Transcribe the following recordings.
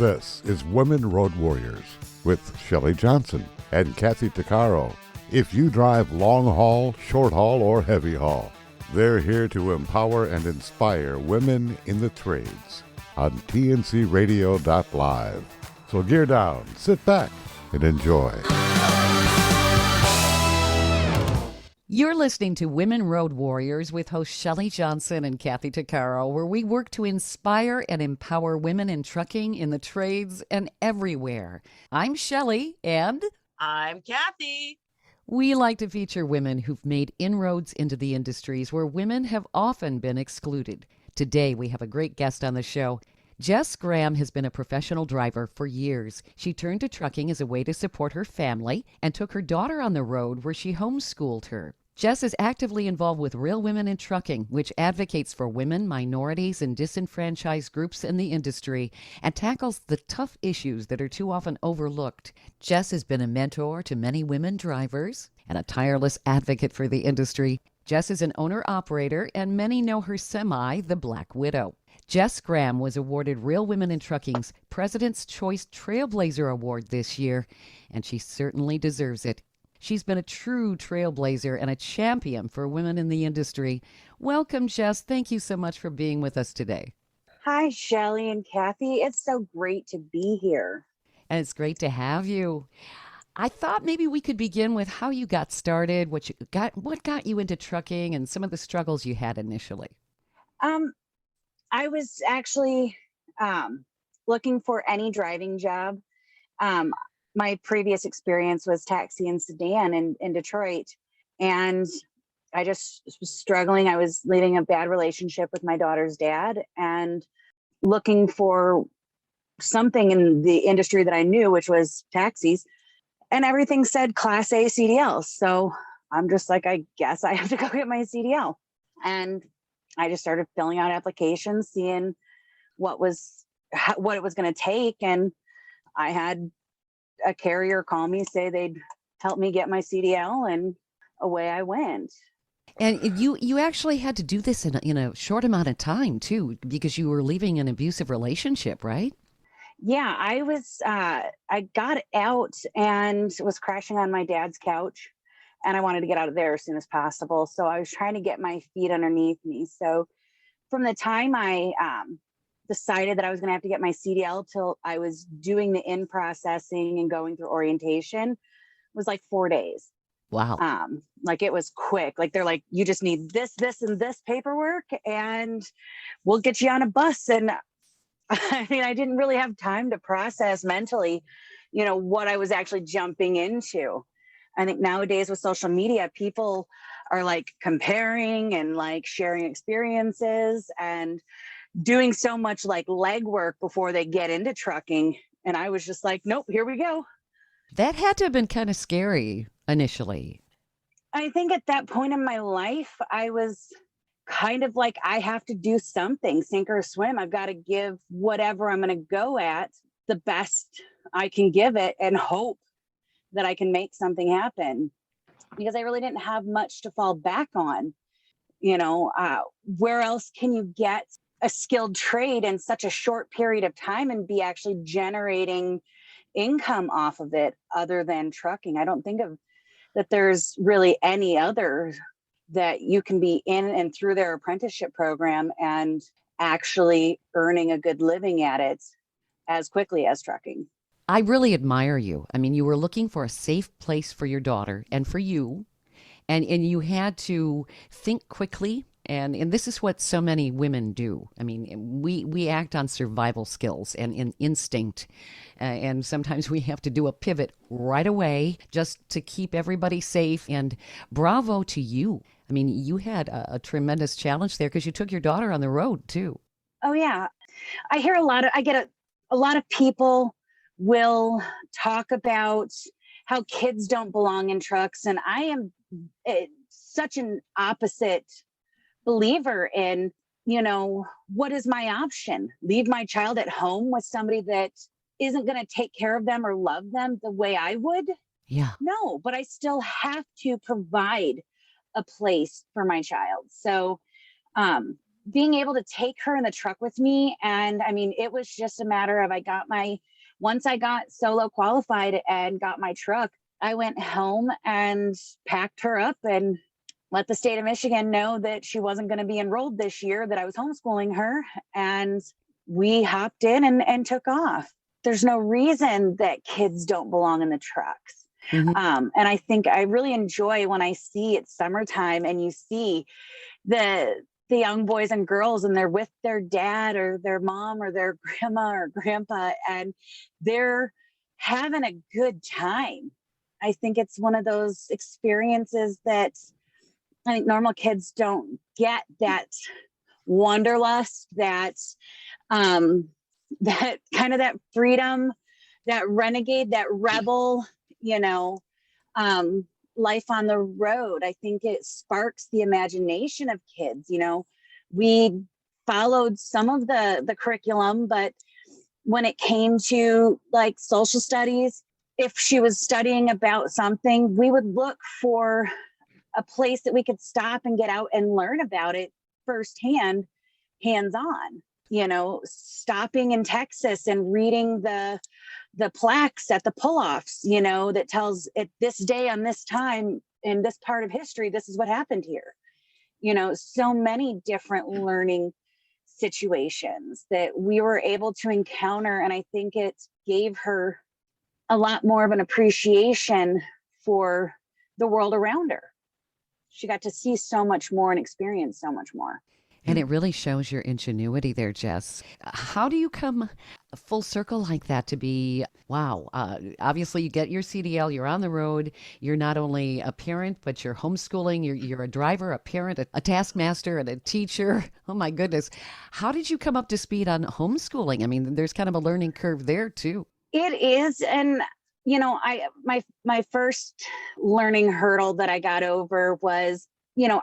This is Women Road Warriors with Shelley Johnson and Kathy Tuccaro. If you drive long haul, short haul, or heavy haul, they're here to empower and inspire women in the trades on tncradio.live. So gear down, sit back, and enjoy. You're listening to Women Road Warriors with host Shelley Johnson and Kathy Tuccaro, where we work to inspire and empower women in trucking, in the trades, and everywhere. I'm Shelley, and I'm Kathy. We like to feature women who've made inroads into the industries where women have often been excluded. Today, we have a great guest on the show. Jess Graham has been a professional driver for years. She turned to trucking as a way to support her family and took her daughter on the road where she homeschooled her. Jess is actively involved with Real Women in Trucking, which advocates for women, minorities, and disenfranchised groups in the industry and tackles the tough issues that are too often overlooked. Jess has been a mentor to many women drivers and a tireless advocate for the industry. Jess is an owner-operator, and many know her semi, the Black Widow. Jess Graham was awarded Real Women in Trucking's President's Choice Trailblazer Award this year, and she certainly deserves it. She's been a true trailblazer and a champion for women in the industry. Welcome, Jess. Thank you so much for being with us today. Hi, Shelley and Kathy. It's so great to be here. And it's great to have you. I thought maybe we could begin with how you got started, what got you into trucking, and some of the struggles you had initially. I was actually looking for any driving job. My previous experience was taxi and sedan in Detroit, and I just was struggling. I was leading a bad relationship with my daughter's dad and looking for something in the industry that I knew, which was taxis, and everything said Class A CDL. So I'm just like, I guess I have to go get my CDL. And I just started filling out applications, seeing what it was going to take. And I had a carrier call me, say they'd help me get my CDL, and away I went. And you actually had to do this in a short amount of time too, because you were leaving an abusive relationship, right? Yeah, I got out and was crashing on my dad's couch, and I wanted to get out of there as soon as possible. So I was trying to get my feet underneath me. So from the time I decided that I was going to have to get my CDL till I was doing the in-processing and going through orientation was like 4 days. Wow. Like it was quick. Like they're like, you just need this, and this paperwork, and we'll get you on a bus. And I mean, I didn't really have time to process mentally, what I was actually jumping into. I think nowadays with social media, people are like comparing and like sharing experiences and doing so much like legwork before they get into trucking. And I was just like, nope, here we go. That had to have been kind of scary initially. I think at that point in my life, I was kind of like, I have to do something, sink or swim. I've got to give whatever I'm going to go at the best I can give it and hope that I can make something happen, because I really didn't have much to fall back on. Where else can you get a skilled trade in such a short period of time and be actually generating income off of it other than trucking? I don't think that there's really any other that you can be in and through their apprenticeship program and actually earning a good living at it as quickly as trucking. I really admire you. I mean, you were looking for a safe place for your daughter and for you, and you had to think quickly. And this is what so many women do. I mean, we act on survival skills and in instinct. And sometimes we have to do a pivot right away just to keep everybody safe. And bravo to you. I mean, you had a tremendous challenge there because you took your daughter on the road too. Oh, yeah. I get a lot of people will talk about how kids don't belong in trucks. And I am such an opposite believer in, what is my option? Leave my child at home with somebody that isn't going to take care of them or love them the way I would? Yeah. No, but I still have to provide a place for my child. So being able to take her in the truck with me. And I mean, it was just a matter of once I got solo qualified and got my truck, I went home and packed her up and let the state of Michigan know that she wasn't going to be enrolled this year, that I was homeschooling her. And we hopped in and took off. There's no reason that kids don't belong in the trucks. And I think I really enjoy when I see it's summertime and you see the young boys and girls and they're with their dad or their mom or their grandma or grandpa and they're having a good time. I think it's one of those experiences that I think normal kids don't get, that wanderlust, that that kind of that freedom, that renegade, that rebel, life on the road. I think it sparks the imagination of kids. We followed some of the curriculum, but when it came to like social studies, if she was studying about something, we would look for a place that we could stop and get out and learn about it firsthand, hands-on. Stopping in Texas and reading the plaques at the pull-offs, that tells it this day on this time in this part of history, this is what happened here. So many different learning situations that we were able to encounter. And I think it gave her a lot more of an appreciation for the world around her. She got to see so much more and experience so much more. And it really shows your ingenuity there, Jess. How do you come full circle like that to be, wow, obviously you get your CDL, you're on the road, you're not only a parent, but you're homeschooling, you're a driver, a parent, a taskmaster, and a teacher. Oh my goodness. How did you come up to speed on homeschooling? I mean, there's kind of a learning curve there too. It is. And my first learning hurdle that I got over was,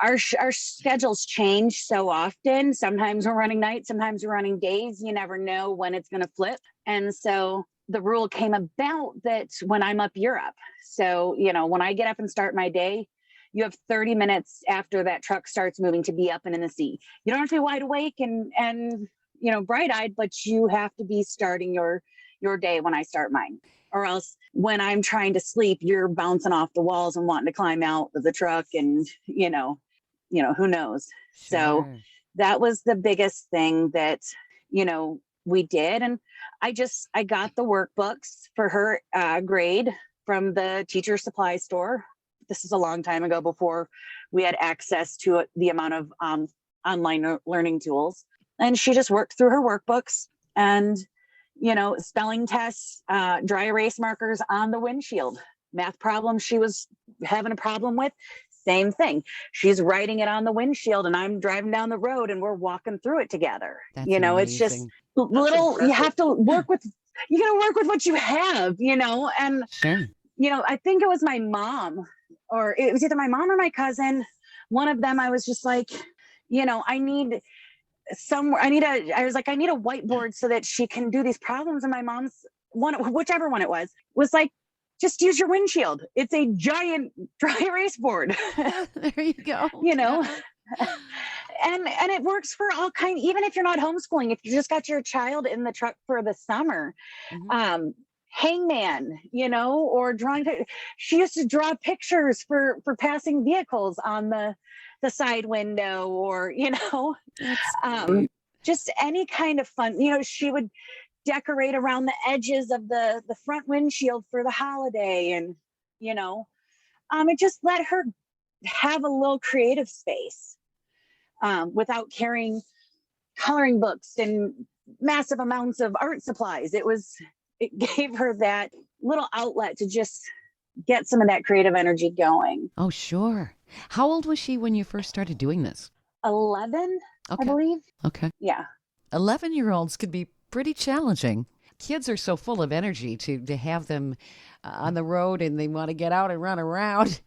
our schedules change so often. Sometimes we're running nights, sometimes we're running days. You never know when it's going to flip. And so the rule came about that when I'm up, you're up. So, when I get up and start my day, you have 30 minutes after that truck starts moving to be up and in the seat. You don't have to be wide awake and bright-eyed, but you have to be starting your day when I start mine. Or else when I'm trying to sleep, you're bouncing off the walls and wanting to climb out of the truck and, who knows? Sure. So that was the biggest thing that, we did. And I got the workbooks for her grade from the teacher supply store. This is a long time ago before we had access to the amount of online learning tools. And she just worked through her workbooks and spelling tests, dry erase markers on the windshield, math problems she was having a problem with, same thing. She's writing it on the windshield and I'm driving down the road and we're walking through it together. That's It's just impressive. you have to work with, you got to work with what you have, and, Sure. I think it was my mom or it was either my mom or my cousin. One of them, I was just like, I need a whiteboard so that she can do these problems. And my mom's whichever one it was like, just use your windshield. It's a giant dry erase board. There you go. And it works for all kinds, even if you're not homeschooling, if you just got your child in the truck for the summer, hangman, or drawing. She used to draw pictures for passing vehicles on the side window or, just any kind of fun. She would decorate around the edges of the front windshield for the holiday. And, it just let her have a little creative space without carrying coloring books and massive amounts of art supplies. It gave her that little outlet to just get some of that creative energy going. Oh, sure. How old was she when you first started doing this? 11, Okay. I believe. Okay. Yeah. 11-year-olds could be pretty challenging. Kids are so full of energy to have them on the road and they want to get out and run around.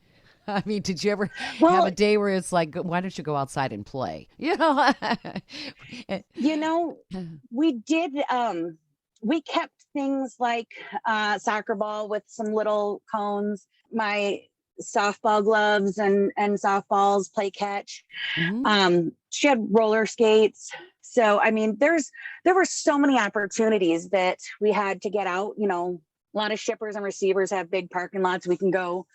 I mean, did you ever have a day where it's like, why don't you go outside and play? We did, we kept things like soccer ball with some little cones. My softball gloves and softballs, play catch. Mm-hmm. She had roller skates. So, I mean, there were so many opportunities that we had to get out. A lot of shippers and receivers have big parking lots. We can go,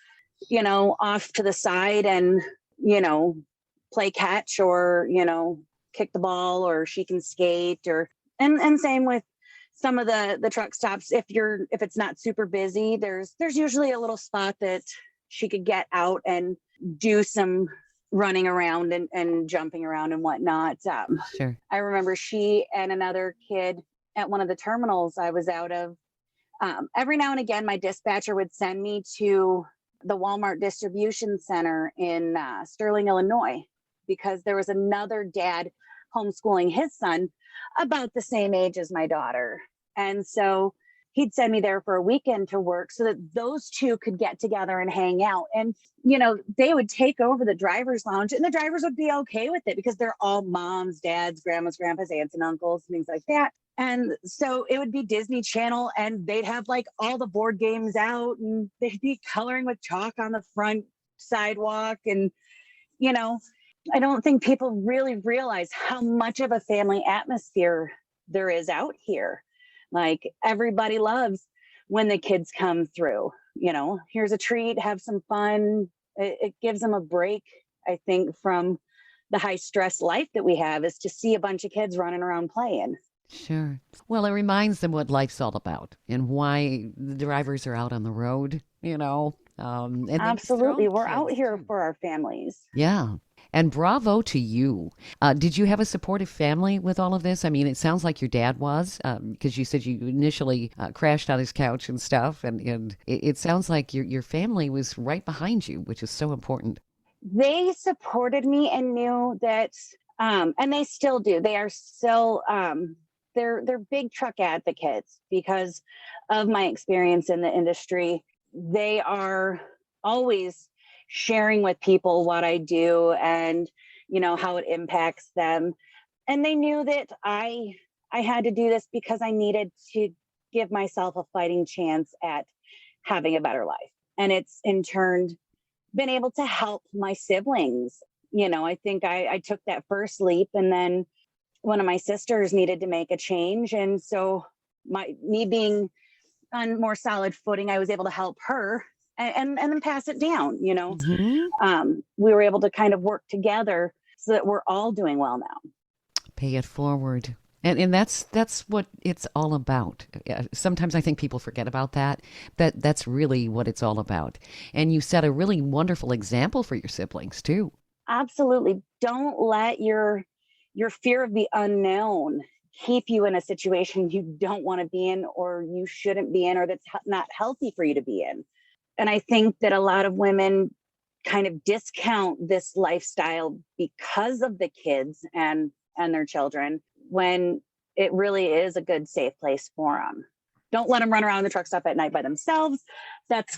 off to the side and, play catch or, kick the ball, or she can skate, or, and same with some of the truck stops. If it's not super busy, there's usually a little spot that she could get out and do some running around and jumping around and whatnot. Sure. I remember she and another kid at one of the terminals I was out of, every now and again, my dispatcher would send me to the Walmart distribution center in Sterling, Illinois, because there was another dad homeschooling his son about the same age as my daughter. And so he'd send me there for a weekend to work so that those two could get together and hang out. And, they would take over the driver's lounge, and the drivers would be okay with it because they're all moms, dads, grandmas, grandpas, aunts and uncles, things like that. And so it would be Disney Channel, and they'd have like all the board games out, and they'd be coloring with chalk on the front sidewalk. And, I don't think people really realize how much of a family atmosphere there is out here. Like, everybody loves when the kids come through, here's a treat, have some fun. It gives them a break, I think, from the high stress life that we have, is to see a bunch of kids running around playing. Sure. Well, it reminds them what life's all about and why the drivers are out on the road, and Absolutely. We're kids out here too. for our families. Yeah. And bravo to you. Did you have a supportive family with all of this? I mean, it sounds like your dad was, because you said you initially crashed on his couch and stuff. And it sounds like your family was right behind you, which is so important. They supported me and knew that, and they still do. They are still, they're big truck advocates because of my experience in the industry. They are always sharing with people what I do and, how it impacts them. And they knew that I had to do this because I needed to give myself a fighting chance at having a better life. And it's in turn been able to help my siblings. I think I took that first leap, and then one of my sisters needed to make a change. And so me being on more solid footing, I was able to help her and then pass it down. Mm-hmm. We were able to kind of work together so that we're all doing well now. Pay it forward. And that's what it's all about. Sometimes I think people forget about that. That's really what it's all about. And you set a really wonderful example for your siblings too. Absolutely. Don't let your fear of the unknown keep you in a situation you don't want to be in, or you shouldn't be in, or that's not healthy for you to be in. And I think that a lot of women kind of discount this lifestyle because of the kids and their children, when it really is a good, safe place for them. Don't let them run around the truck stop at night by themselves. That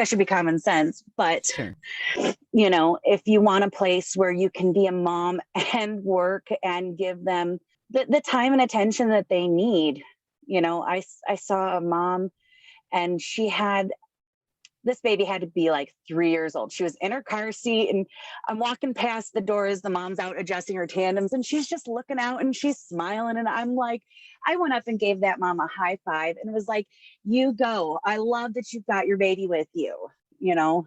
should be common sense. But, Sure. If you want a place where you can be a mom and work and give them the time and attention that they need. I saw a mom, and this baby had to be like 3 years old. She was in her car seat, and I'm walking past the doors. The mom's out adjusting her tandems, and she's just looking out and she's smiling. And I'm like, I went up and gave that mom a high five and was like, you go. I love that you've got your baby with you,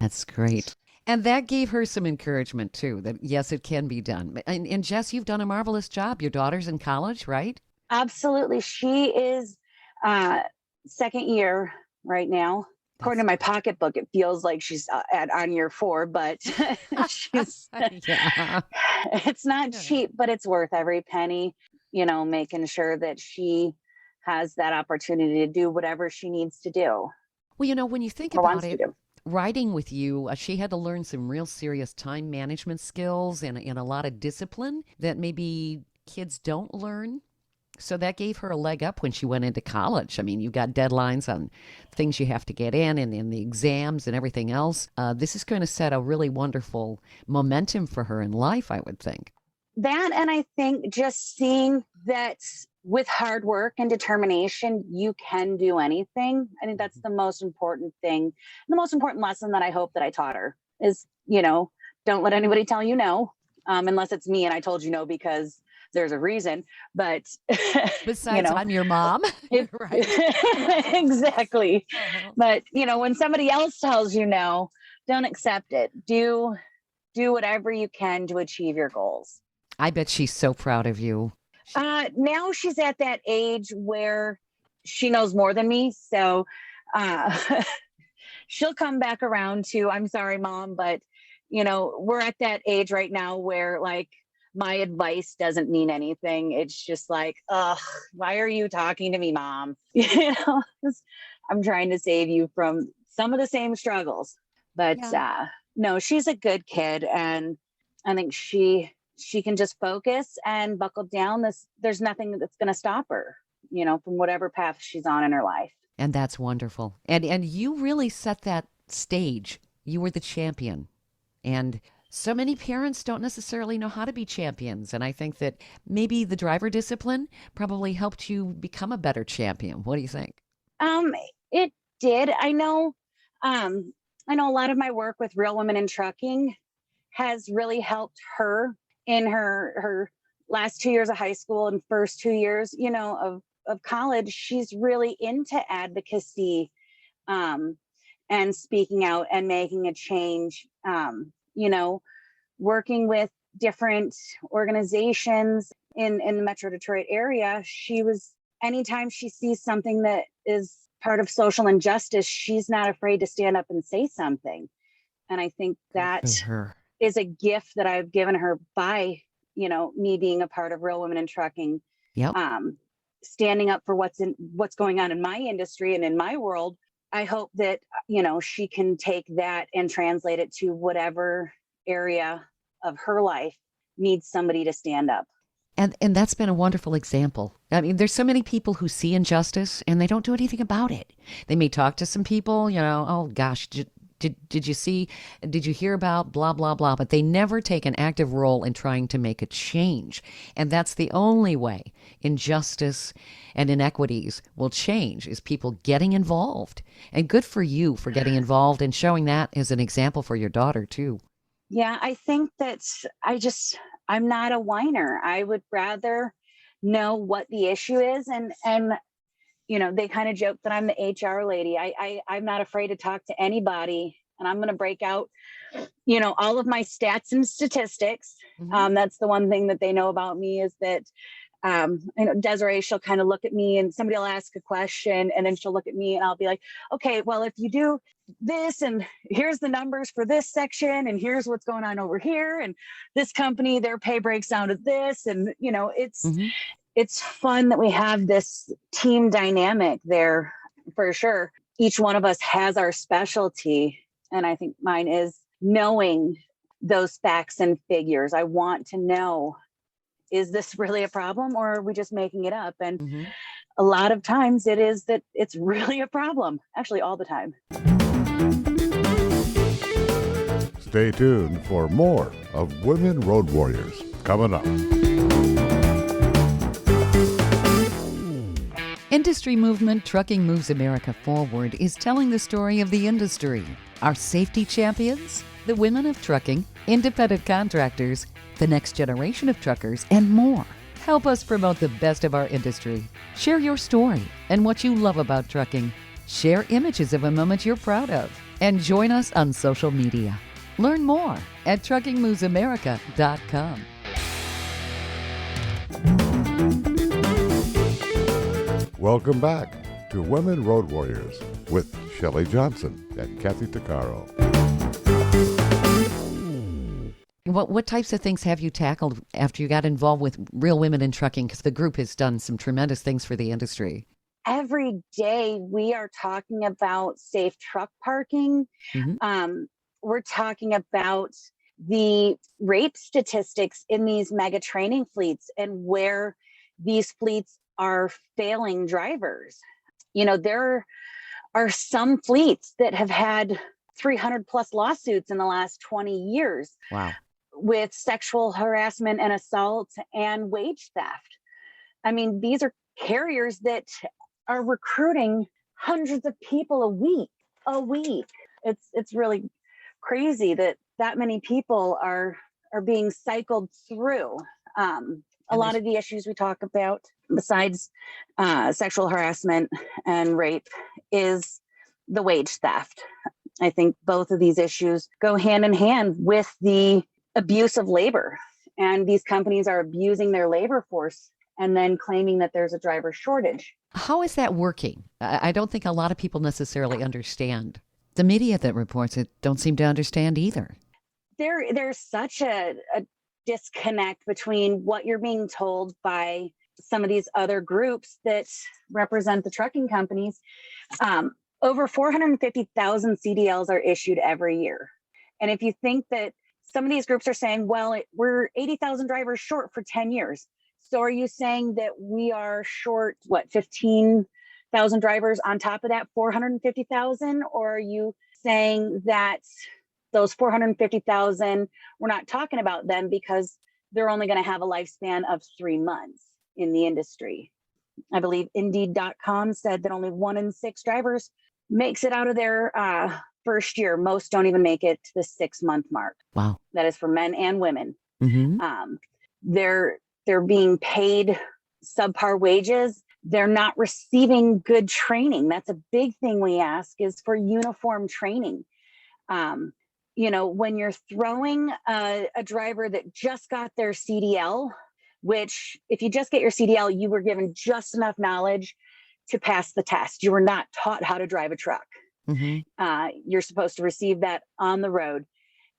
That's great. And that gave her some encouragement too, that yes, it can be done. And Jess, you've done a marvelous job. Your daughter's in college, right? Absolutely. She is second year right now. According to my pocketbook, it feels like she's on year 4, but she's, Yeah. it's not cheap, but it's worth every penny, making sure that she has that opportunity to do whatever she needs to do. Well, when you think or about wants to it, do. riding with you, she had to learn some real serious time management skills and a lot of discipline that maybe kids don't learn. So that gave her a leg up when she went into college. I mean, you got deadlines on things you have to get in and the exams and everything else. This is going to set a really wonderful momentum for her in life, I would think. That, and I think just seeing that with hard work and determination, you can do anything. I think that's the most important thing. The most important lesson that I hope that I taught her is, don't let anybody tell you no, unless it's me and I told you no because there's a reason. But Besides, I'm your mom. Right. Exactly. Uh-huh. But when somebody else tells you no, don't accept it. Do whatever you can to achieve your goals. I bet she's so proud of you. Now she's at that age where she knows more than me. So she'll come back around to, I'm sorry, Mom, but we're at that age right now where like my advice doesn't mean anything. It's just like, why are you talking to me, Mom? I'm trying to save you from some of the same struggles. But no, she's a good kid. And I think she can just focus and buckle down. There's nothing that's going to stop her, from whatever path she's on in her life. And that's wonderful. And you really set that stage. You were the champion. And so many parents don't necessarily know how to be champions. And I think that maybe the driver discipline probably helped you become a better champion. What do you think? It did. I know a lot of my work with Real Women in Trucking has really helped her in her last 2 years of high school and first 2 years, of college. She's really into advocacy, and speaking out and making a change, working with different organizations in the Metro Detroit area. Anytime she sees something that is part of social injustice, she's not afraid to stand up and say something. And I think that is a gift that I've given her by, me being a part of Real Women in Trucking. Yep. Standing up for what's going on in my industry and in my world. I hope that, she can take that and translate it to whatever area of her life needs somebody to stand up. And that's been a wonderful example. I mean, there's so many people who see injustice and they don't do anything about it. They may talk to some people, oh gosh, did you hear about blah, blah, blah, but they never take an active role in trying to make a change. And that's the only way injustice and inequities will change, is people getting involved. And good for you for getting involved and showing that as an example for your daughter too. Yeah, I think that I'm not a whiner. I would rather know what the issue is. And they kind of joke that I'm the HR lady. I'm not afraid to talk to anybody, and I'm going to break out, all of my stats and statistics. Mm-hmm. That's the one thing that they know about me is that, Desiree, she'll kind of look at me and somebody will ask a question and then she'll look at me and I'll be like, okay, well, if you do this and here's the numbers for this section and here's what's going on over here, and this company, their pay breaks down to this. And, it's fun that we have this team dynamic there for sure. Each one of us has our specialty. And I think mine is knowing those facts and figures. I want to know, is this really a problem or are we just making it up? And a lot of times it is that it's really a problem, actually all the time. Stay tuned for more of Women Road Warriors coming up. Industry movement Trucking Moves America Forward is telling the story of the industry. Our safety champions, the women of trucking, independent contractors, the next generation of truckers, and more. Help us promote the best of our industry. Share your story and what you love about trucking. Share images of a moment you're proud of. And join us on social media. Learn more at truckingmovesamerica.com. Welcome back to Women Road Warriors with Shelley Johnson and Kathy Tuccaro. What types of things have you tackled after you got involved with Real Women in Trucking? Because the group has done some tremendous things for the industry. Every day we are talking about safe truck parking. Mm-hmm. We're talking about the rape statistics in these mega training fleets and where these fleets are failing drivers. There are some fleets that have had 300 plus lawsuits in the last 20 years. Wow. With sexual harassment and assault and wage theft. I mean, these are carriers that are recruiting hundreds of people a week. It's really crazy that many people are being cycled through. A lot of the issues we talk about, besides sexual harassment and rape, is the wage theft. I think both of these issues go hand in hand with the abuse of labor. And these companies are abusing their labor force and then claiming that there's a driver shortage. How is that working? I don't think a lot of people necessarily understand. The media that reports it don't seem to understand either. There's such a disconnect between what you're being told by some of these other groups that represent the trucking companies. Over 450,000 CDLs are issued every year. And if you think that some of these groups are saying, well, we're 80,000 drivers short for 10 years. So are you saying that we are short, 15,000 drivers on top of that 450,000? Or are you saying that those 450,000, we're not talking about them because they're only going to have a lifespan of 3 months in the industry? I believe Indeed.com said that only 1 in 6 drivers makes it out of their first year. Most don't even make it to the 6-month mark. Wow. That is for men and women. Mm-hmm. They're being paid subpar wages. They're not receiving good training. That's a big thing we ask, is for uniform training. When you're throwing a driver that just got their CDL, which if you just get your CDL, you were given just enough knowledge to pass the test. You were not taught how to drive a truck. Mm-hmm. You're supposed to receive that on the road.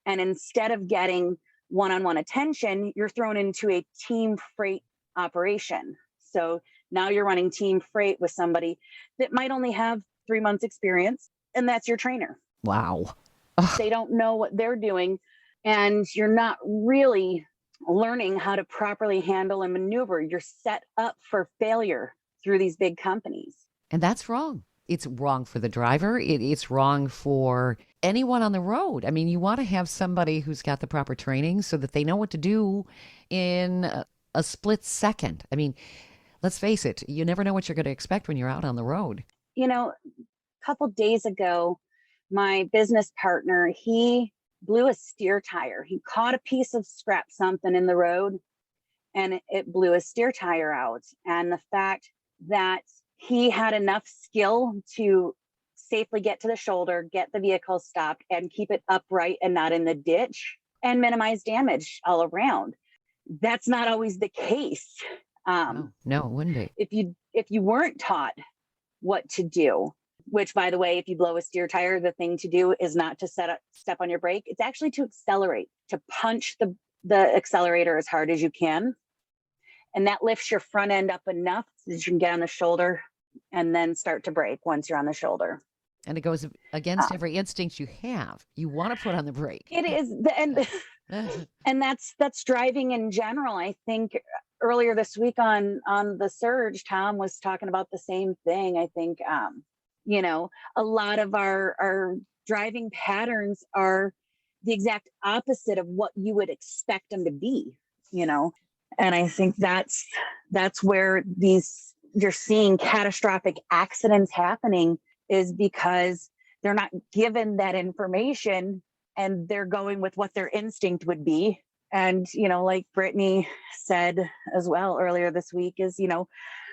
And instead of getting one-on-one attention, you're thrown into a team freight operation. So now you're running team freight with somebody that might only have 3 months experience, and that's your trainer. Wow. They don't know what they're doing, and you're not really learning how to properly handle and maneuver. You're set up for failure through these big companies. And that's wrong. It's wrong for the driver. It's wrong for anyone on the road. I mean, you want to have somebody who's got the proper training so that they know what to do in a split second. I mean, let's face it, you never know what you're going to expect when you're out on the road. A couple days ago, my business partner, he blew a steer tire. He caught a piece of scrap something in the road, and it blew a steer tire out. And the fact that he had enough skill to safely get to the shoulder, get the vehicle stopped, and keep it upright and not in the ditch, and minimize damage all around. That's not always the case. No, it wouldn't be. If you weren't taught what to do, which, by the way, if you blow a steer tire, the thing to do is not to step on your brake. It's actually to accelerate, to punch the accelerator as hard as you can. And that lifts your front end up enough so that you can get on the shoulder and then start to brake once you're on the shoulder. And it goes against every instinct you have. You want to put on the brake. It is. And that's driving in general. I think earlier this week on The Surge, Tom was talking about the same thing. I think, a lot of our driving patterns are the exact opposite of what you would expect them to be, And I think that's where you're seeing catastrophic accidents happening, is because they're not given that information and they're going with what their instinct would be. And, like Brittany said as well earlier this week, is,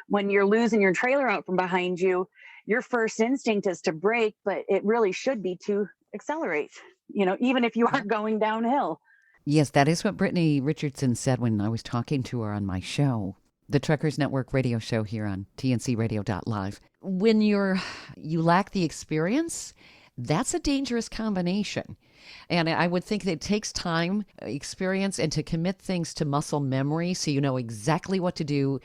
when you're losing your trailer out from behind you, your first instinct is to brake, but it really should be to accelerate, even if you aren't going downhill. Yes, that is what Brittany Richardson said when I was talking to her on my show, the Truckers Network radio show here on tncradio.live. When you lack the experience, that's a dangerous combination. And I would think that it takes time, experience, and to commit things to muscle memory so you know exactly what to do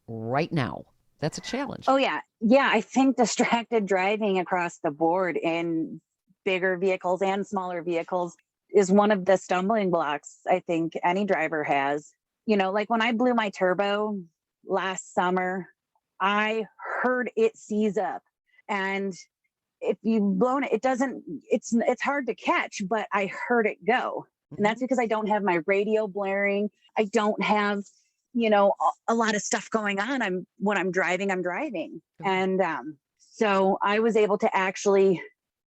right now. That's a challenge. Oh, yeah. Yeah, I think distracted driving across the board in bigger vehicles and smaller vehicles is one of the stumbling blocks I think any driver has. Like when I blew my turbo last summer, I heard it seize up. And if you've blown it, it's hard to catch, but I heard it go. And that's because I don't have my radio blaring. I don't have a lot of stuff going on. When I'm driving, I'm driving. And so I was able to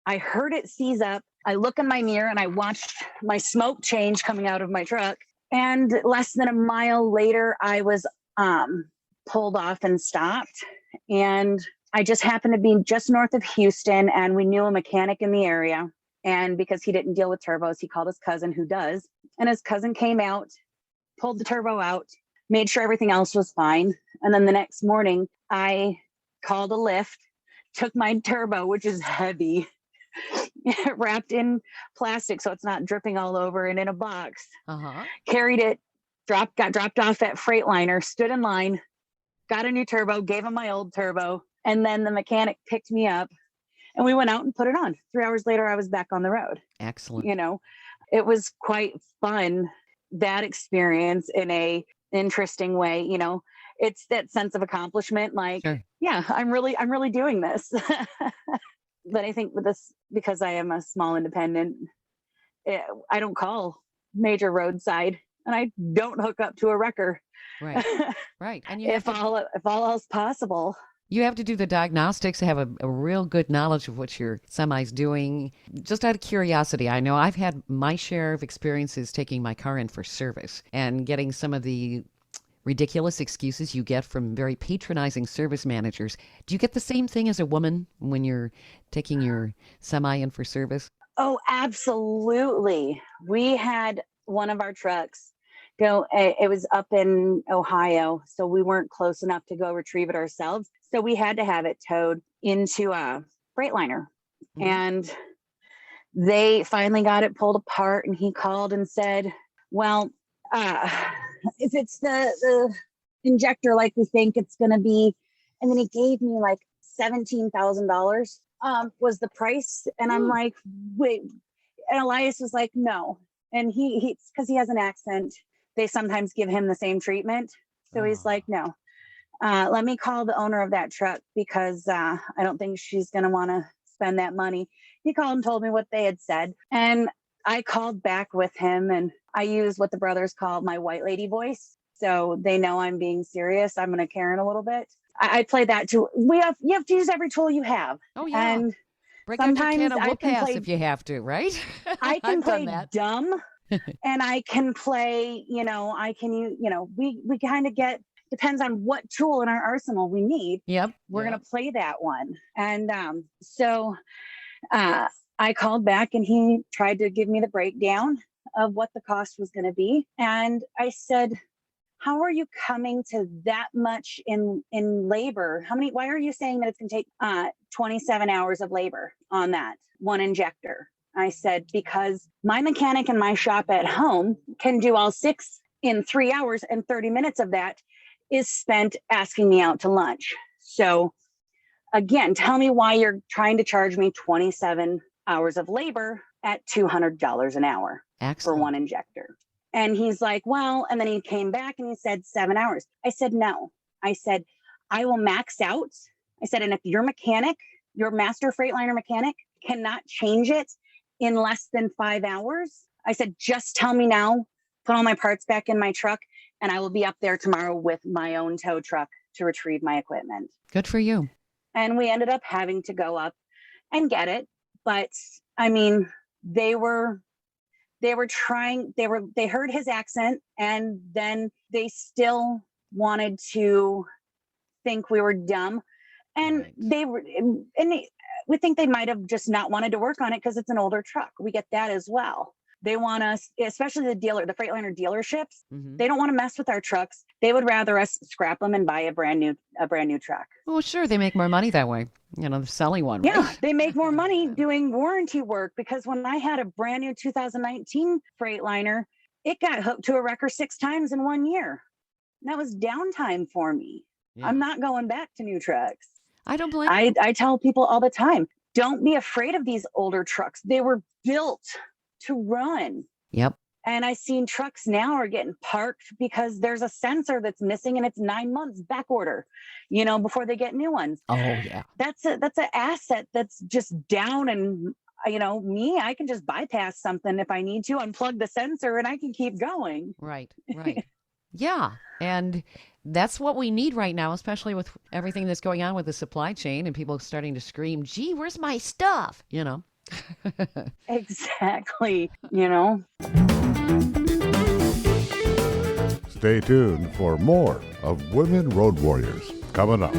I heard it seize up. I look in my mirror and I watched my smoke change coming out of my truck. And less than a mile later, I was pulled off and stopped. And I just happened to be just north of Houston, and we knew a mechanic in the area. And because he didn't deal with turbos, he called his cousin who does. And his cousin came out, pulled the turbo out, made sure everything else was fine. And then the next morning, I called a lift, took my turbo, which is heavy, wrapped in plastic so it's not dripping all over, and in a box, carried it, got dropped off at Freightliner, stood in line, got a new turbo, gave him my old turbo. And then the mechanic picked me up and we went out and put it on. 3 hours later, I was back on the road. Excellent. It was quite fun, that experience, in a interesting way. It's that sense of accomplishment. Like, sure. Yeah, I'm really doing this. But I think with this, because I am a small independent, I don't call major roadside, and I don't hook up to a wrecker. Right. Right. And if all else possible. You have to do the diagnostics, have a real good knowledge of what your semi's doing. Just out of curiosity, I know I've had my share of experiences taking my car in for service and getting some of the ridiculous excuses you get from very patronizing service managers. Do you get the same thing as a woman when you're taking your semi in for service? Oh, absolutely. We had one of our trucks go, it was up in Ohio, so we weren't close enough to go retrieve it ourselves. So we had to have it towed into a Freightliner. Mm-hmm. And they finally got it pulled apart, and he called and said, well, if it's the injector like we think it's going to be, and then he gave me like $17,000 was the price. And I'm like, wait. And Elias was like, no. And he because he has an accent, they sometimes give him the same treatment. So he's like, no, let me call the owner of that truck, because I don't think she's going to want to spend that money. He called and told me what they had said. And I called back with him, and I use what the brothers call my white lady voice. So they know I'm being serious. I'm going to Karen a little bit. I play that too. You have to use every tool you have. Oh, yeah. And break out your can of whoop ass if you have to, right? I can play dumb. And I can play, we kind of depends on what tool in our arsenal we need. Yep. We're going to play that one. And so I called back, and he tried to give me the breakdown of what the cost was going to be. And I said, how are you coming to that much in labor? Why are you saying that it's going to take 27 hours of labor on that one injector? I said, because my mechanic in my shop at home can do all 6 in 3 hours, and 30 minutes of that is spent asking me out to lunch. So again, tell me why you're trying to charge me 27 hours of labor at $200 an hour. Excellent. For one injector. And he's like, well, and then he came back and he said 7 hours. I said, no. I said, I will max out. I said, and if your mechanic, your master Freightliner mechanic, cannot change it in less than 5 hours, I said, just tell me now, put all my parts back in my truck, and I will be up there tomorrow with my own tow truck to retrieve my equipment. Good for you. And we ended up having to go up and get it. But I mean, they heard his accent, and then they still wanted to think we were dumb. And right. We think they might have just not wanted to work on it because it's an older truck. We get that as well. They want us, especially the Freightliner dealerships, mm-hmm. They don't want to mess with our trucks. They would rather us scrap them and buy a brand new truck. Well, sure. They make more money that way. The selling one. Right? Yeah, they make more money doing warranty work, because when I had a brand new 2019 Freightliner, it got hooked to a wrecker 6 times in 1 year. And that was downtime for me. Yeah. I'm not going back to new trucks. I don't blame you. I tell people all the time, don't be afraid of these older trucks. They were built to run. Yep. And I've seen trucks now are getting parked because there's a sensor that's missing, and it's 9 months back order, before they get new ones. Oh yeah. That's an asset that's just down, and I can just bypass something if I need to, unplug the sensor, and I can keep going. Right. Yeah. And that's what we need right now, especially with everything that's going on with the supply chain and people starting to scream, gee, where's my stuff? You know? Exactly. You know, Stay tuned for more of Women Road Warriors coming up.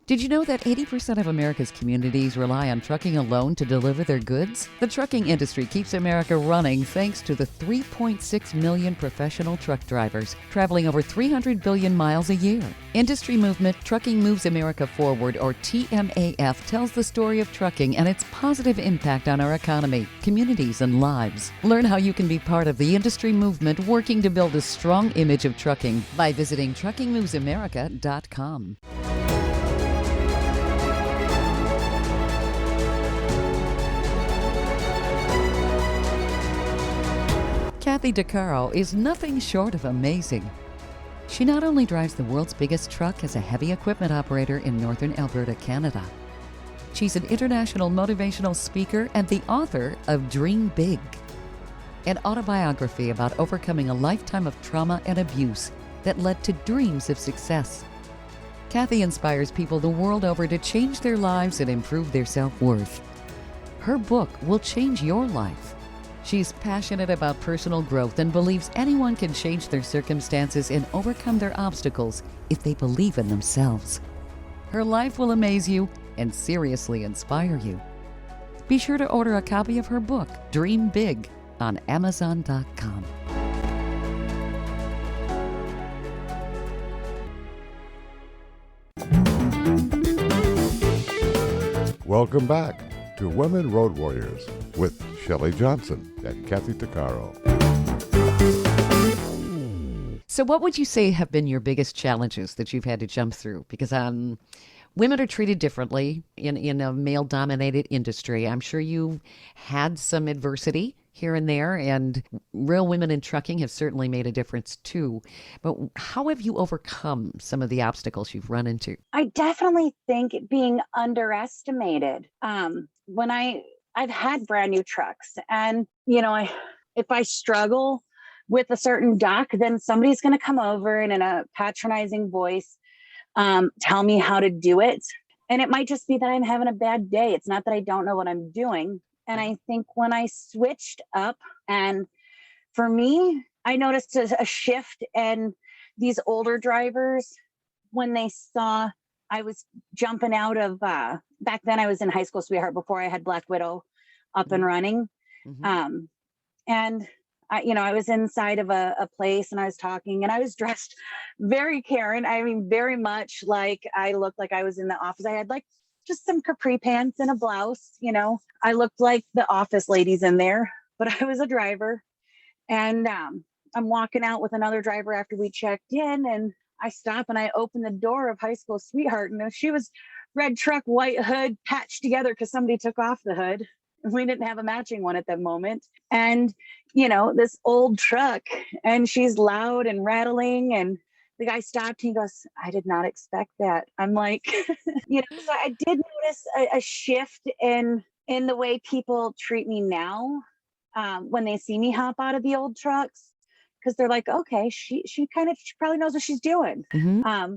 Did you know that 80% of America's communities rely on trucking alone to deliver their goods? The trucking industry keeps America running thanks to the 3.6 million professional truck drivers traveling over 300 billion miles a year. Industry movement Trucking Moves America Forward, or TMAF, tells the story of trucking and its positive impact on our economy, communities, and lives. Learn how you can be part of the industry movement working to build a strong image of trucking by visiting truckingmovesamerica.com. Kathy DeCaro is nothing short of amazing. She not only drives the world's biggest truck as a heavy equipment operator in northern Alberta, Canada. She's an international motivational speaker and the author of Dream Big, an autobiography about overcoming a lifetime of trauma and abuse that led to dreams of success. Kathy inspires people the world over to change their lives and improve their self-worth. Her book will change your life. She's passionate about personal growth and believes anyone can change their circumstances and overcome their obstacles if they believe in themselves. Her life will amaze you and seriously inspire you. Be sure to order a copy of her book, Dream Big, on Amazon.com. Welcome back to Women Road Warriors with Shelley Johnson and Kathy DeCaro. So what would you say have been your biggest challenges that you've had to jump through? Because women are treated differently in a male-dominated industry. I'm sure you've had some adversity here and there, and real women in trucking have certainly made a difference too. But how have you overcome some of the obstacles you've run into? I definitely think being underestimated. When I've had brand new trucks, and if I struggle with a certain dock, then somebody's going to come over and in a patronizing voice tell me how to do it. And it might just be that I'm having a bad day. It's not that I don't know what I'm doing. And I think when I switched up, and for me, I noticed a shift in these older drivers when they saw I was jumping out of, back then I was in High School Sweetheart before I had Black Widow up and running. Mm-hmm. And I was inside of a place and I was talking and I was dressed very Karen. I mean, very much like I looked like I was in the office. I had like just some capri pants and a blouse, I looked like the office ladies in there, but I was a driver. And I'm walking out with another driver after we checked in, and I stop and I open the door of High School Sweetheart, and she was red truck, white hood, patched together because somebody took off the hood. We didn't have a matching one at that moment. And, this old truck, and she's loud and rattling, and the guy stopped. He goes, I did not expect that. I'm like, so I did notice a shift in the way people treat me now when they see me hop out of the old trucks, because they're like, okay, she probably knows what she's doing. Mm-hmm.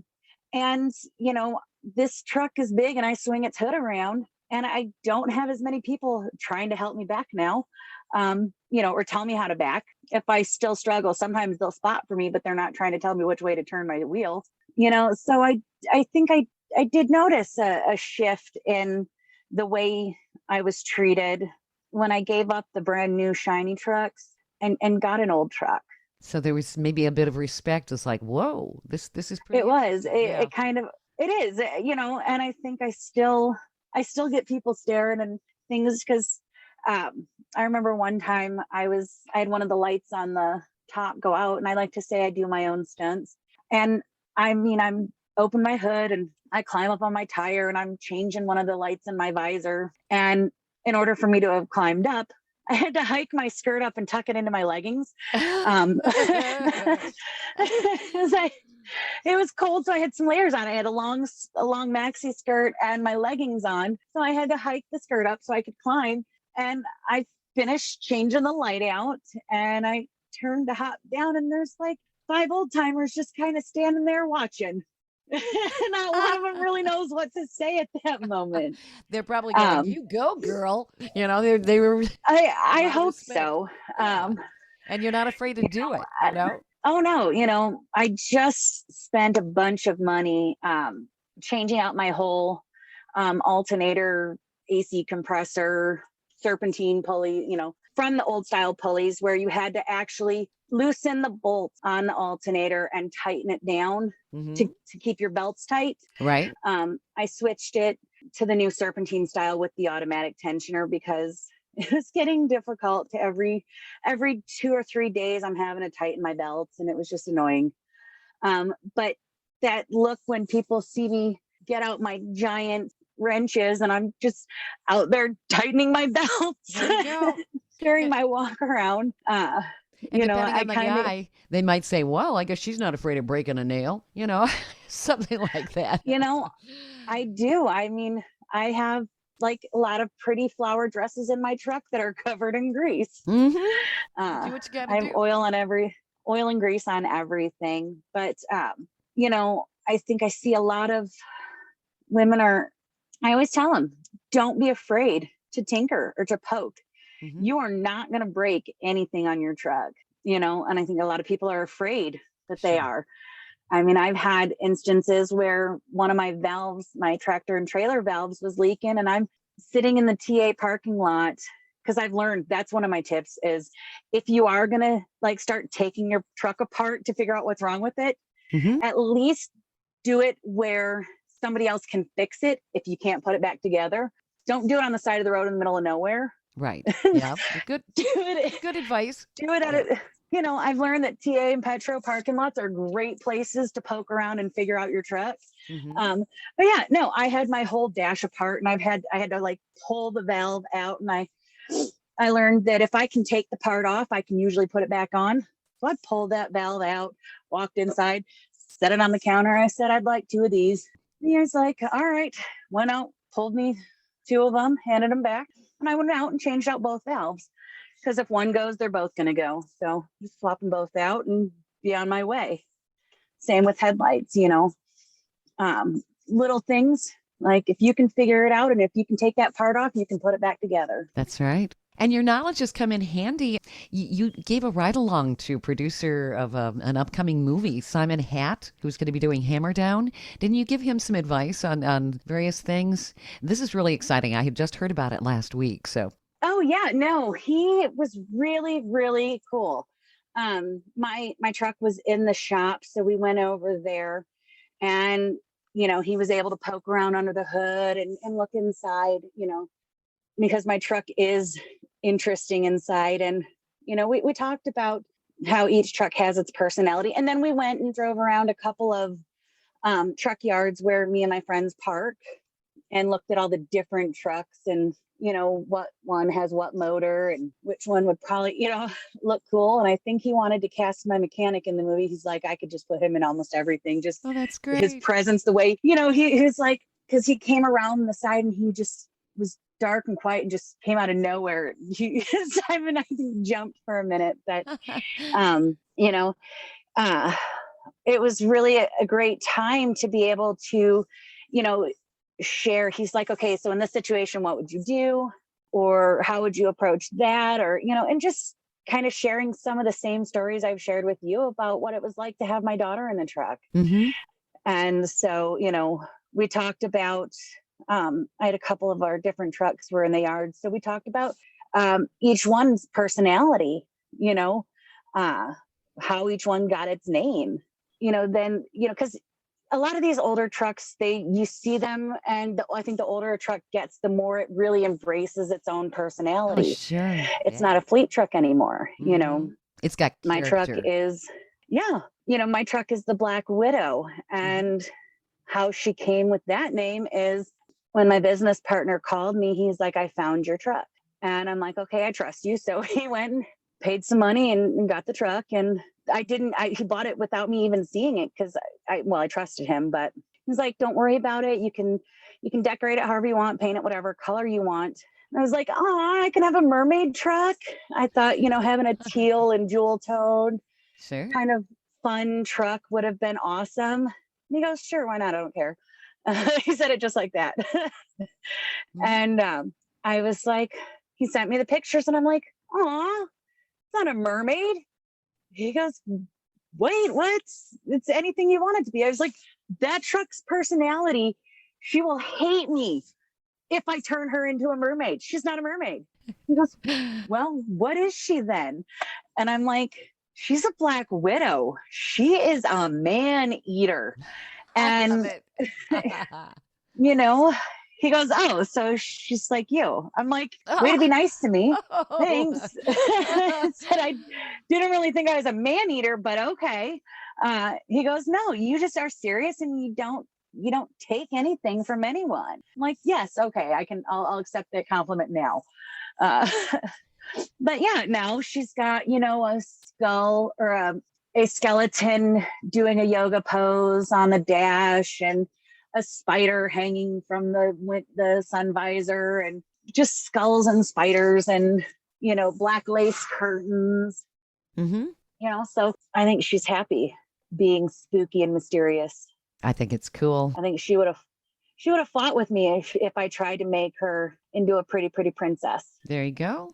And, this truck is big and I swing its hood around, and I don't have as many people trying to help me back now, or tell me how to back. If I still struggle, sometimes they'll spot for me, but they're not trying to tell me which way to turn my wheel, so I think I did notice a shift in the way I was treated when I gave up the brand new shiny trucks and got an old truck. So there was maybe a bit of respect. It's like, whoa, this is pretty. It was. It kind of. It is. And I think I still get people staring and things because I remember one time I had one of the lights on the top go out, and I like to say I do my own stunts. And I'm open my hood and I climb up on my tire and I'm changing one of the lights in my visor. And in order for me to have climbed up, I had to hike my skirt up and tuck it into my leggings. It was cold, so I had some layers on. I had a long maxi skirt and my leggings on, so I had to hike the skirt up so I could climb. And I finished changing the light out, and I turned to hop down, and there's like 5 old timers just kind of standing there watching. Not one of them really knows what to say at that moment. They're probably going, "You go, girl." You know, they were. I lot of hope respect. so. Yeah. And you're not afraid to do it. You know. Oh no, I just spent a bunch of money changing out my whole alternator, AC compressor, serpentine pulley, from the old style pulleys where you had to actually loosen the bolts on the alternator and tighten it down to keep your belts tight. Right. I switched it to the new serpentine style with the automatic tensioner because it was getting difficult to every 2 or 3 days I'm having to tighten my belts, and it was just annoying. But that look when people see me get out my giant wrenches and I'm just out there tightening my belts during my walk around. And depending on the guy, they might say, "Well, I guess she's not afraid of breaking a nail," something like that. I do. I mean, I have like a lot of pretty flower dresses in my truck that are covered in grease. Do what you gotta I do. have oil and grease on everything. But, I think I see a lot of women I always tell them, don't be afraid to tinker or to poke. You are not going to break anything on your truck, and I think a lot of people are afraid that they are. I mean, I've had instances where one of my valves, my tractor and trailer valves was leaking, and I'm sitting in the TA parking lot because I've learned that's one of my tips is if you are going to like start taking your truck apart to figure out what's wrong with it, at least do it where somebody else can fix it if you can't put it back together. Don't do it on the side of the road in the middle of nowhere. Right. Yeah. Good. Good advice. Do it at it. I've learned that TA and Petro parking lots are great places to poke around and figure out your truck. But yeah, no, I had my whole dash apart, and I had to like pull the valve out, and I learned that if I can take the part off, I can usually put it back on. So I pulled that valve out, walked inside, set it on the counter. I said, "I'd like 2 of these." And he was like, "All right." Went out, pulled me 2 of them, handed them back, and I went out and changed out both valves. Because if one goes, they're both going to go. So just swap them both out and be on my way. Same with headlights, little things like if you can figure it out and if you can take that part off, you can put it back together. That's right. And your knowledge has come in handy. You gave a ride along to producer of an upcoming movie, Simon Hatt, who's going to be doing Hammer Down. Didn't you give him some advice on various things? This is really exciting. I had just heard about it last week. So. Oh yeah, no, he was really, really cool. My truck was in the shop, so we went over there, and he was able to poke around under the hood and look inside, because my truck is interesting inside. And we talked about how each truck has its personality, and then we went and drove around a couple of truck yards where me and my friends park and looked at all the different trucks and what one has what motor and which one would probably, look cool. And I think he wanted to cast my mechanic in the movie. He's like, I could just put him in almost everything. Just that's great. His presence, the way, he was like, because he came around the side and he just was dark and quiet and just came out of nowhere. Simon, I think, jumped for a minute, but, it was really a great time to be able to, share. He's like, okay, so in this situation, what would you do? Or how would you approach that? Or, and just kind of sharing some of the same stories I've shared with you about what it was like to have my daughter in the truck. And so, we talked about, I had a couple of our different trucks were in the yard. So we talked about each one's personality, how each one got its name, because a lot of these older trucks, you see them, and I think the older a truck gets, the more it really embraces its own personality. Oh, sure. It's not a fleet truck anymore. It's got character. My truck is, my truck is the Black Widow, and how she came with that name is when my business partner called me, he's like, I found your truck. And I'm like, okay, I trust you. So he went and paid some money and got the truck, and he bought it without me even seeing it because I trusted him, but he's like, don't worry about it. You can decorate it however you want, paint it whatever color you want. And I was like, oh, I can have a mermaid truck. I thought, having a teal and jewel toned Sure. kind of fun truck would have been awesome. And he goes, sure, why not? I don't care. He said it just like that. And I was like, he sent me the pictures and I'm like, oh, it's not a mermaid. He goes, wait, what? It's anything you want it to be. I was like, that truck's personality, she will hate me if I turn her into a mermaid. She's not a mermaid. He goes, well, what is she then? And I'm like, she's a black widow. She is a man eater. And, he goes, oh, so she's like you. I'm like, way to be nice to me. Thanks. Said I didn't really think I was a man eater, but okay. He goes, no, you just are serious and you don't take anything from anyone. I'm like, yes, okay, I'll accept that compliment now. But yeah, now she's got, a skull or a skeleton doing a yoga pose on the dash and a spider hanging from the sun visor and just skulls and spiders and, black lace curtains, so I think she's happy being spooky and mysterious. I think it's cool. I think she would have fought with me if I tried to make her into a pretty princess. There you go.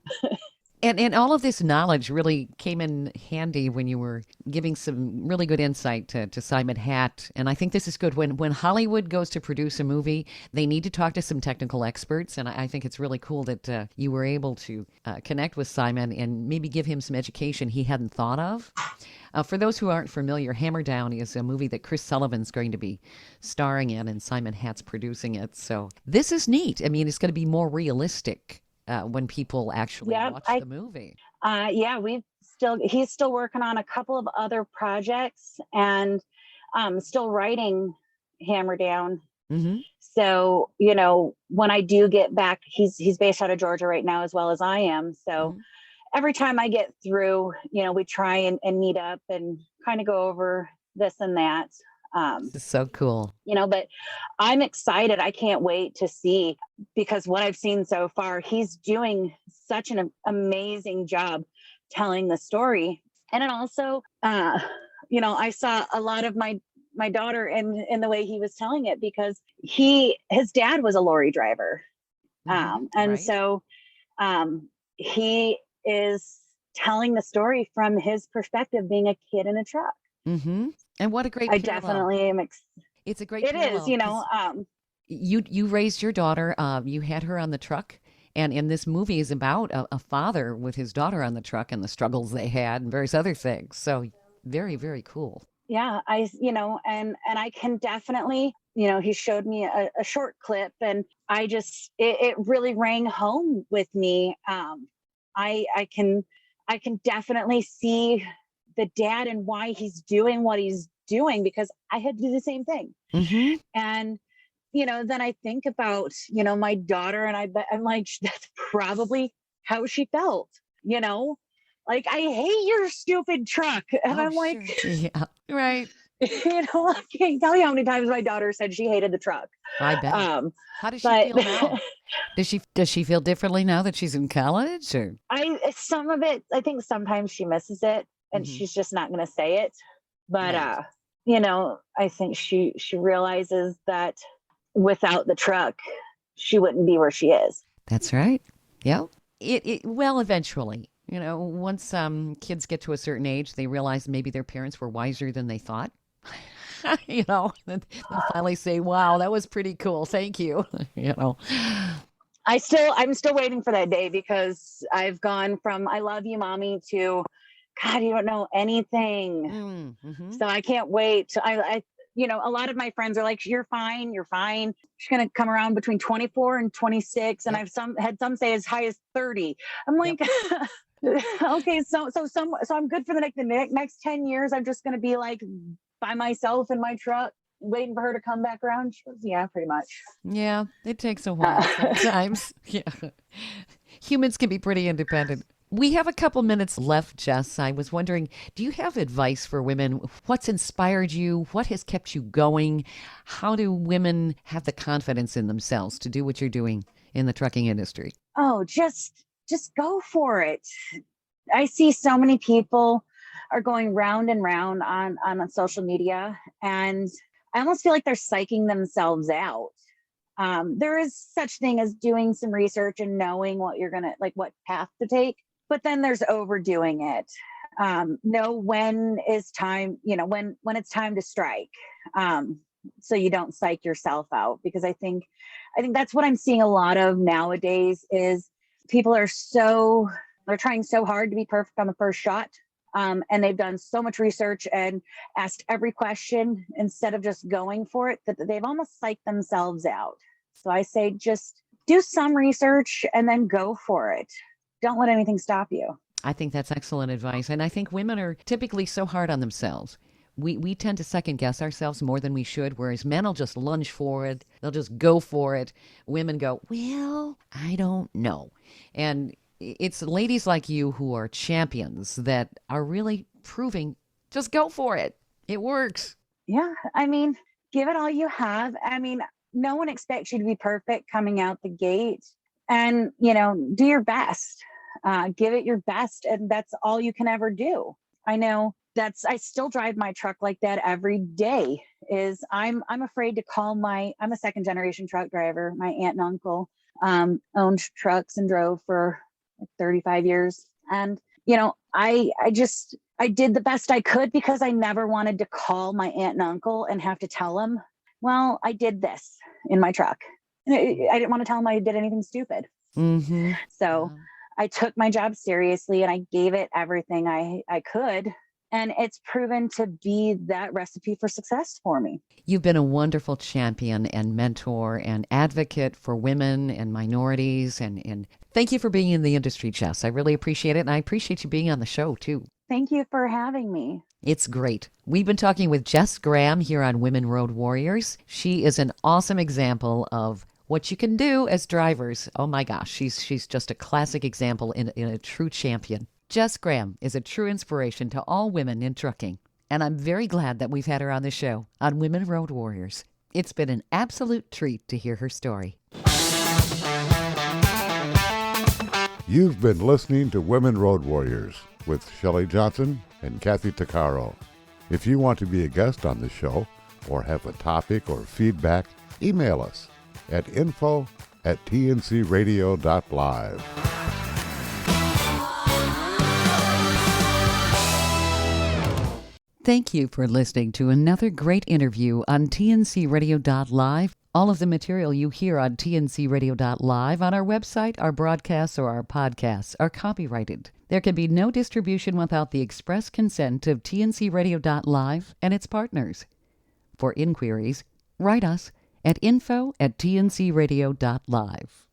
And all of this knowledge really came in handy when you were giving some really good insight to Simon Hatt. And I think this is good. When Hollywood goes to produce a movie, they need to talk to some technical experts. And I think it's really cool that you were able to connect with Simon and maybe give him some education he hadn't thought of. For those who aren't familiar, Hammer Down is a movie that Chris Sullivan's going to be starring in, and Simon Hatt's producing it. So this is neat. I mean, it's going to be more realistic when people actually watch the movie. He's still working on a couple of other projects and still writing Hammer Down. Mm-hmm. So, when I do get back, he's based out of Georgia right now, as well as I am. So every time I get through, we try and meet up and kind of go over this and that. This is so cool. But I'm excited. I can't wait to see, because what I've seen so far, he's doing such an amazing job telling the story. And it also, I saw a lot of my daughter in the way he was telling it, because his dad was a lorry driver. So he is telling the story from his perspective, being a kid in a truck. Mm-hmm. And what a great I parallel. definitely am. It's a great It parallel, is, you raised your daughter. You had her on the truck. And this movie is about a father with his daughter on the truck and the struggles they had and various other things. So very, very cool. Yeah, and I can definitely, he showed me a short clip, and it really rang home with me. I can definitely see the dad and why he's doing what he's doing, because I had to do the same thing. Mm-hmm. And, then I think about, my daughter, and I'm like, that's probably how she felt, like, I hate your stupid truck. And I'm like, sure. Yeah, right. I can't tell you how many times my daughter said she hated the truck. I bet. How does she feel now? Does she feel differently now that she's in college? Or some of it, I think sometimes she misses it, and she's just not going to say it. But, right. I think she realizes that without the truck, she wouldn't be where she is. That's right. Yeah. Well, eventually, once kids get to a certain age, they realize maybe their parents were wiser than they thought. They'll finally say, wow, that was pretty cool. Thank you. I'm still waiting for that day, because I've gone from "I love you, mommy" to "God, you don't know anything." Mm-hmm. So I can't wait. I a lot of my friends are like, "You're fine. You're fine." She's going to come around between 24 and 26. And I've had some say as high as 30. I'm like, okay, so I'm good for the next 10 years. I'm just going to be like by myself in my truck, waiting for her to come back around. She goes, yeah, pretty much. Yeah, it takes a while sometimes. Yeah. Humans can be pretty independent. We have a couple minutes left, Jess. I was wondering, do you have advice for women? What's inspired you? What has kept you going? How do women have the confidence in themselves to do what you're doing in the trucking industry? oh, just go for it. I see so many people are going round and round on social media, and I almost feel like they're psyching themselves out. There is such thing as doing some research and knowing what you're gonna like, what path to take, but then there's overdoing it. Know when is time, when it's time to strike. So you don't psych yourself out, because I think that's what I'm seeing a lot of nowadays is people they're trying so hard to be perfect on the first shot. And they've done so much research and asked every question instead of just going for it, that they've almost psyched themselves out. So I say, just do some research and then go for it. Don't let anything stop you. I think that's excellent advice. And I think women are typically so hard on themselves. We tend to second guess ourselves more than we should, whereas men will just lunge for it. They'll just go for it. Women go, well, I don't know. And it's ladies like you who are champions that are really proving, just go for it. It works. Yeah. I mean, give it all you have. I mean, no one expects you to be perfect coming out the gate, and, do your best. Give it your best. And that's all you can ever do. I know I still drive my truck like that every day. I'm afraid to call I'm a second generation truck driver. My aunt and uncle owned trucks and drove for like 35 years. And, I did the best I could, because I never wanted to call my aunt and uncle and have to tell them, well, I did this in my truck. I didn't want to tell them I did anything stupid. Mm-hmm. So I took my job seriously and I gave it everything I could. And it's proven to be that recipe for success for me. You've been a wonderful champion and mentor and advocate for women and minorities. And thank you for being in the industry, Jess. I really appreciate it. And I appreciate you being on the show, too. Thank you for having me. It's great. We've been talking with Jess Graham here on Women Road Warriors. She is an awesome example of what you can do as drivers. Oh my gosh, she's just a classic example in a true champion. Jess Graham is a true inspiration to all women in trucking, and I'm very glad that we've had her on the show on Women Road Warriors. It's been an absolute treat to hear her story. You've been listening to Women Road Warriors with Shelley Johnson and Kathy Tuccaro. If you want to be a guest on the show or have a topic or feedback, email us at info@tncradio.live. Thank you for listening to another great interview on tncradio.live. All of the material you hear on tncradio.live on our website, our broadcasts, or our podcasts are copyrighted. There can be no distribution without the express consent of tncradio.live and its partners. For inquiries, write us at info@tncradio.live.